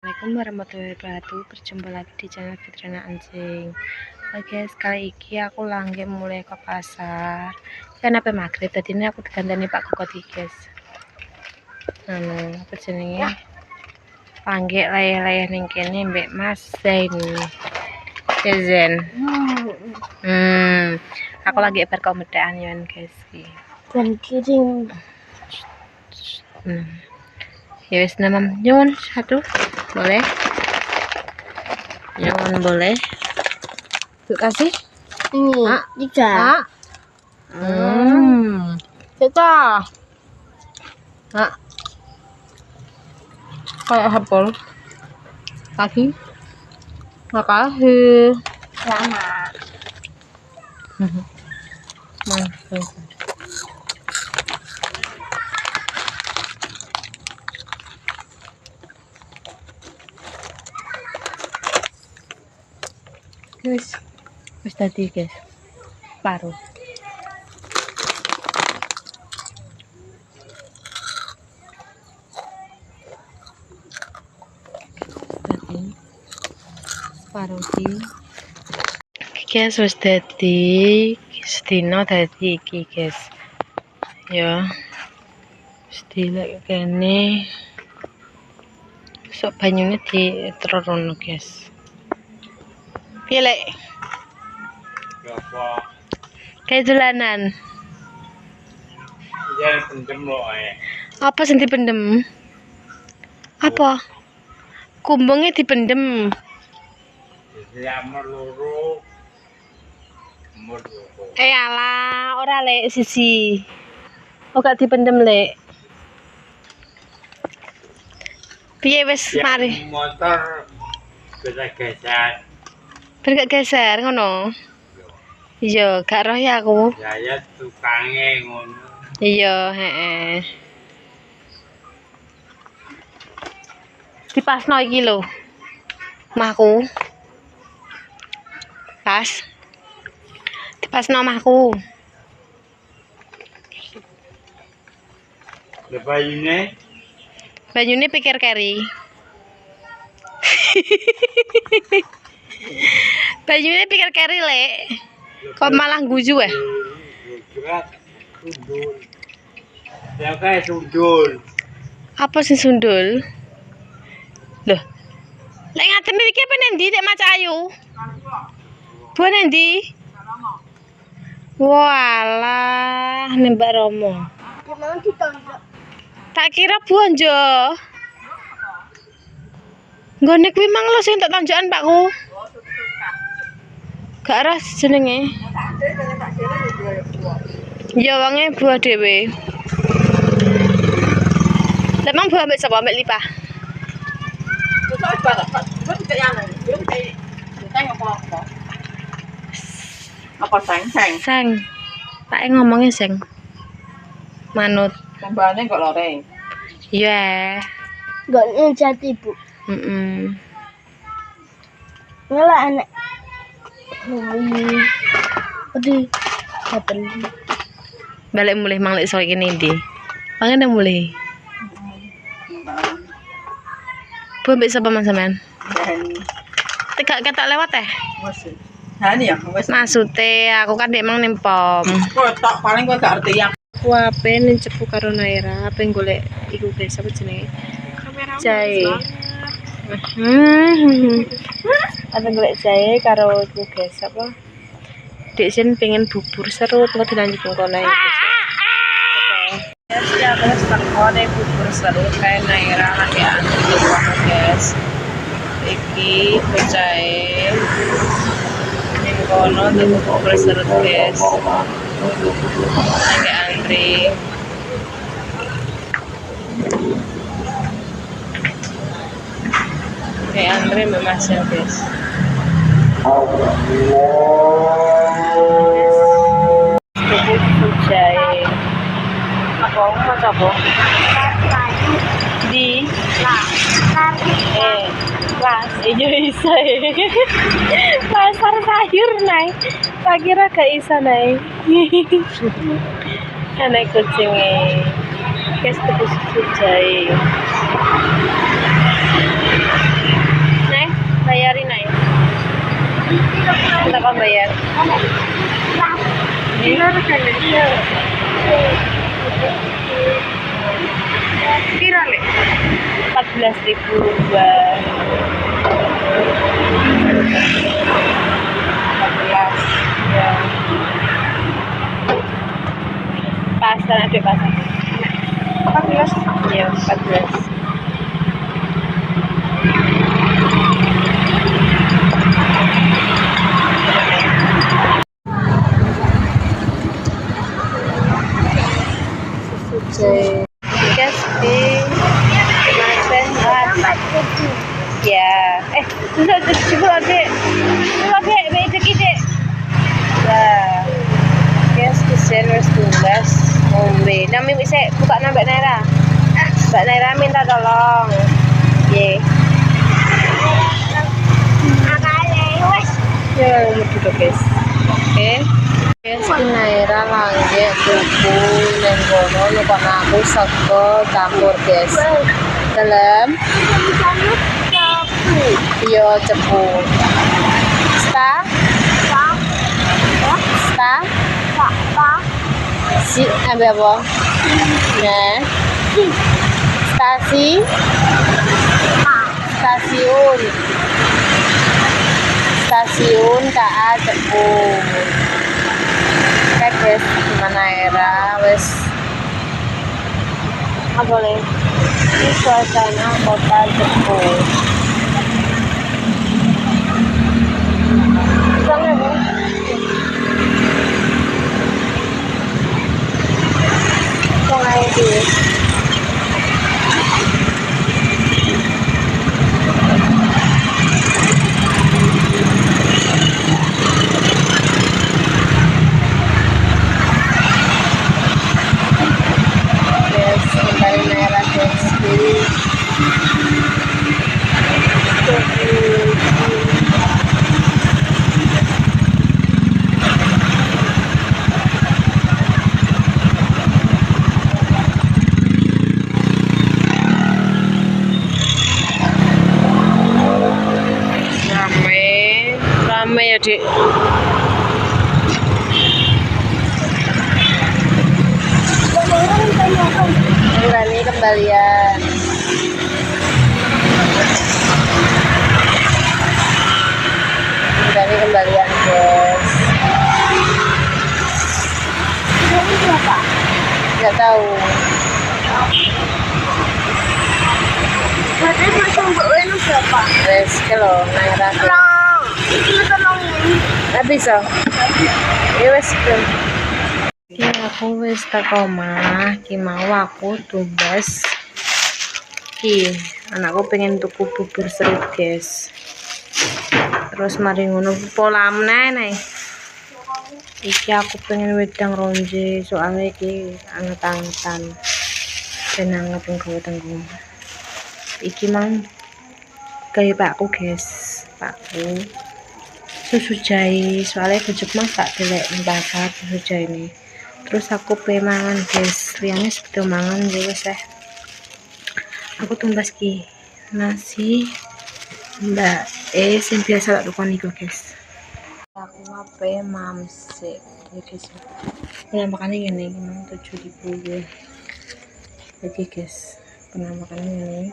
Assalamualaikum warahmatullahi wabarakatuh. Berjumpa lagi di channel Fitrina Anjing. Oke guys, kali ini aku langgeng mulai ke pasar. Kan apa maghrib tadi ini aku diganteni Pak Kokoti guys. Apa jenenge? Panggil layah-layah ning kene mbek Mas Zain. Ya Zen. Aku lagi berkomedan ya guys. Dan kirim. Ya wis nama nyuwun satu. Boleh? Nyuwun boleh? Tuh kasih. Ini tiga. Kita. Kayak hapol. Kaki. Makasih. Sama. Masuk. Wis tadi guys. Paruh. Tadi paruh di. Guys wis dadi sedina dadi iki guys. Ya. Wis dilek kene. Sok banyune diterono guys. Piye lek? Apa? Kayak dolanan. Ya pendem loh Apa sing dipendem? Apa? Kumbungnya dipendem. Ya meluru. Alah, ora lek sisi. Oh gak dipendem lek. Piye wis mari? Motor bisa geser. Bergak geser ngono. Iya, gak roh ya aku. Ya tukange ngono. Iya, heeh. Dipasno iki lho. Omahku. Pas. Dipasno omahku. Lebayune Banyune pikir keri. Banyune pikir keri lek. Kok malah guju ya? sundul. Ya kayak sundul. Apa sih sundul? Loh. Lek ngaten iki apa nendi nek Mas Ayu? Buah nendi? Walah, nembak Romo. Gimana ditonjok? Tak kira bonjo. Nggone kuwi mang lho sing tak tonjokan Pakku. Gak ora jenenge. Ya wonge buah dhewe. Lek mang buah ambek sapa ambek Lipah? Apa seng-seng? Seng. Tak ngomongnya seng. Manut. Tambahane kok loreng. Iya. Gak jati bu. Ngelak anak. Aduh. Kapan? Balik mulai manglik sore ini ndi. Pangen mulai. Bu ambek sapa man sampean? Tegak ketak lewat teh. Wes. Hani ya wes. Maksudnya aku kan dek mang nempom. Kok tok paling kok gak arti yang Aku ape cepu karo Naira, ape golek iku guys apa jenenge? Jahe. Ape golek jahe karo iku guys apa? Dek sen pengen bubur serut kok dilanjut kono iki. ya terus terkode bubur serut kayak Naira lagi antri banget guys. Iki jahe. Ning kono tuh bubur serut guys. Lagi antri. Kayak antri Mas ya guys. Jahe. Apa apa? Di kelas ijo isa pasar sayur naik tak kira gak isa naik anak kucingnya guys tebus jahe Pira le? 14.000 rupiah. 14 ya. Pasar ada pasar. 14. Iya, 14. Susu guys di Masen ya susah coba deh beda gitu lah guys kesen wis tugas ngombe nami bisa buka nambah Naira Mbak Naira minta tolong ye ya gitu guys oke guys ki Naira langge tuku nang kono nukono aku sego campur guys dalam yo cepu sta si ambil apa nah stasiun KA cepu oke guys gimana era wes apa boleh ini suasana kota Cepu sana bu sungai di rame ya dek ini kembalian guys nggak tahu wes kalau Naira nggak bisa ya wes ya aku wes tak omah ki mau aku tugas ki anakku pengen tuku bubur serut guys terus mari ngono pola meneh iki aku pengen wedang ronje soalnya iki anget-angetan ben anget tenggo iki mang kayak pakku guys pakku susu jahe soalnya bujuk mah tak delek pasar susu jahe ini terus aku pengen mangan guys liane seperti mangan guys aku tumbas ki nasi mbak sing biasa tak tukon iku guys aku apa mamse ya guys penampakannya gini gimana 7.000 ya oke guys penampakannya ini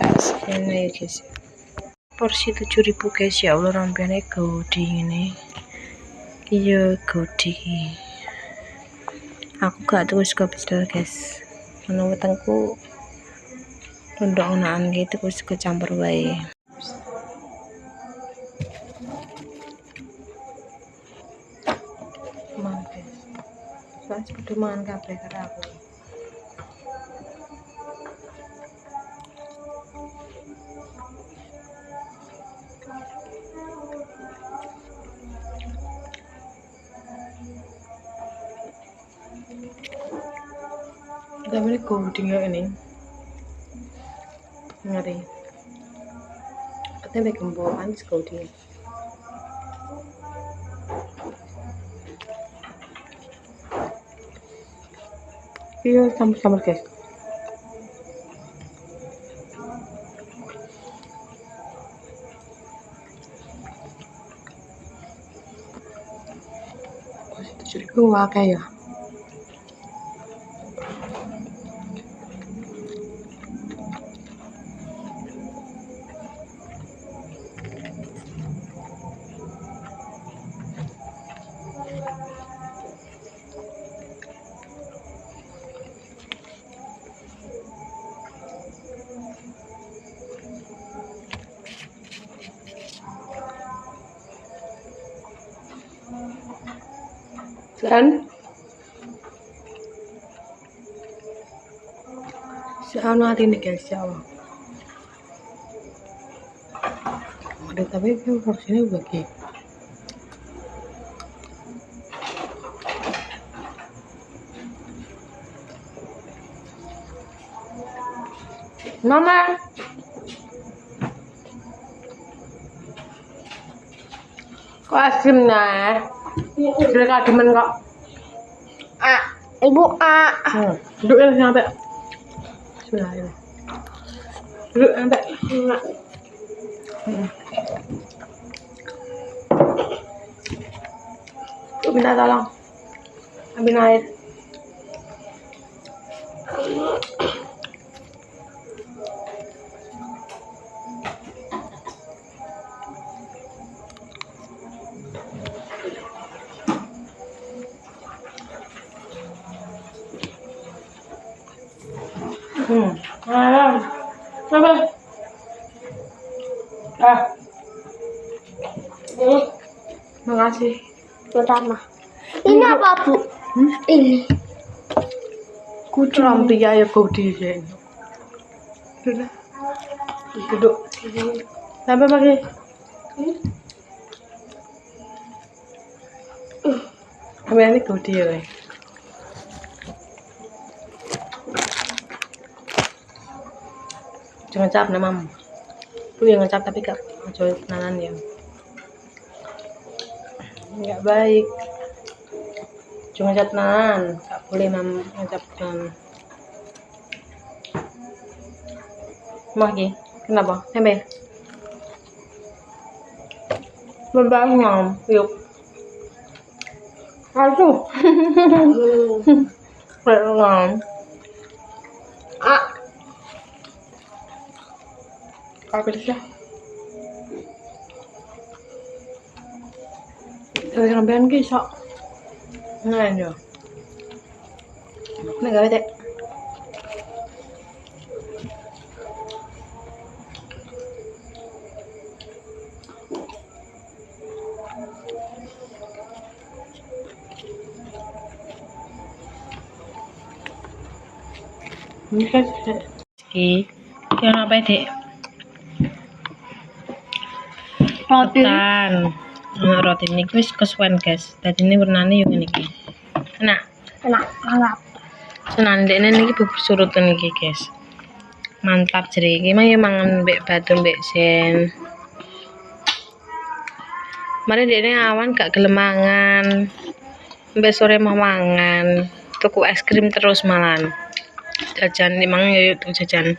tak sekian ya guys porsi 7.000 guys ya Allah rampiannya gede ini iya gede aku gak terus ke bedal guys karena wetengku tunduk anak gitu terus kecampur wae mangan guys soalnya seperti mangan kabeh karo aku tapi ini golding ini ngeri katanya gembok anis golding iya campur guys Jadiku wakai ya. Dan ano natin ni guys siya. Ada tapi yang porsinya bagi. Mama. Kok es krim nah? Sudah demen kok. Ibu Duduk ya sampai. Bismillahirrahmanirrahim. Duduk sampai. Minta tolong. Ambil air. Apa? Makasih. pertama. Ini apa, Bu? Ini. Kucing dia ya kau di sini. Duduk. Sampai pagi. Kami ini kau dia. Jangan cap nama mam. Aku yang ngecap tapi gak coba nanan ya. Nggak baik. Cuma ngecap nanan, gak boleh mam ngecapkan. Maki, kenapa? Sampai. Membangun, yuk. Aduh. Membangun. Apa sih? Sampean ki sok. Nah, yo. Nek gawe tek. Ini kan ki. Yang apa dek? Rotan. Roti ini wis kesuwen guys. Tadi ini warnanya yang ini. Enak. Enak. Senang dek ini bubur surutan iki guys. Mantap jadi. Gimana ya mangan mbek batu mbek sen. Mari dek ini awan gak gelem mangan. Mbek sore mau mangan. Tuku es krim terus malan. Jajan emang ya yuk jajan.